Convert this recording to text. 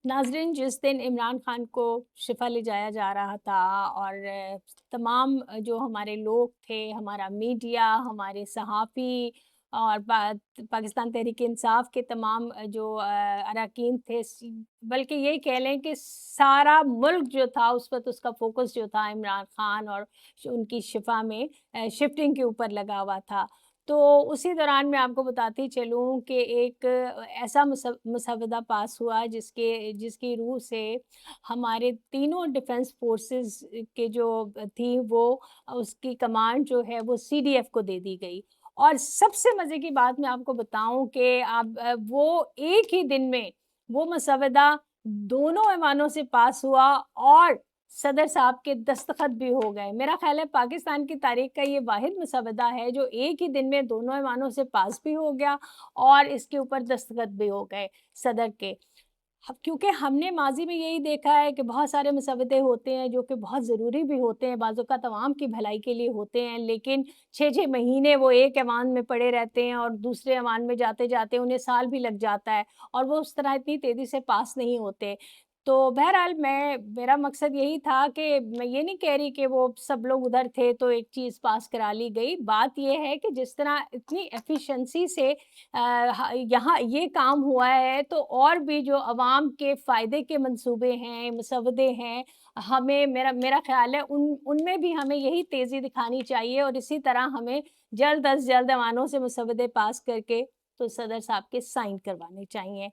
नाज़रीन, जिस दिन इमरान खान को शिफा ले जाया जा रहा था और तमाम जो हमारे लोग थे, हमारा मीडिया, हमारे सहाफ़ी और पाकिस्तान तहरीक इंसाफ के तमाम जो अरकान थे, बल्कि यही कह लें कि सारा मुल्क जो था उस वक़्त उसका फ़ोकस जो था इमरान खान और उनकी शिफा में शिफ्टिंग के ऊपर लगा हुआ था। तो उसी दौरान मैं आपको बताती चलूँ कि एक ऐसा मसवदा पास हुआ जिसकी रूह से हमारे तीनों डिफेंस फोर्सेस के जो थी वो उसकी कमांड जो है वो सीडीएफ को दे दी गई। और सबसे मज़े की बात मैं आपको बताऊँ कि आप वो एक ही दिन में वो मसवदा दोनों ऐवानों से पास हुआ और सदर साहब के दस्तखत भी हो गए। मेरा ख़्याल है पाकिस्तान की तारीख़ का ये वाहिद मसवदा है जो एक ही दिन में दोनों ऐवानों से पास भी हो गया और इसके ऊपर दस्तखत भी हो गए सदर के। क्योंकि हमने माज़ी में यही देखा है कि बहुत सारे मसवदे होते हैं जो कि बहुत ज़रूरी भी होते हैं, बाज़-औक़ात अवाम की भलाई के लिए होते हैं, लेकिन 6-6 महीने वो एक ऐवान में पड़े रहते हैं और दूसरे ऐवान में जाते-जाते उन्हें साल भी लग जाता है और वो उस तरह इतनी तेज़ी से पास नहीं होते। तो बहरहाल मेरा मकसद यही था कि मैं ये नहीं कह रही कि वो सब लोग उधर थे तो एक चीज़ पास करा ली गई। बात ये है कि जिस तरह इतनी एफ़िशिएंसी से यहाँ ये काम हुआ है तो और भी जो अवाम के फ़ायदे के मंसूबे हैं, मसवदे हैं, हमें मेरा मेरा ख़्याल है उनमें भी हमें यही तेज़ी दिखानी चाहिए और इसी तरह हमें जल्द अज़ जल्द ऐवानों से मसवदे पास करके तो सदर साहब के साइन करवाने चाहिए।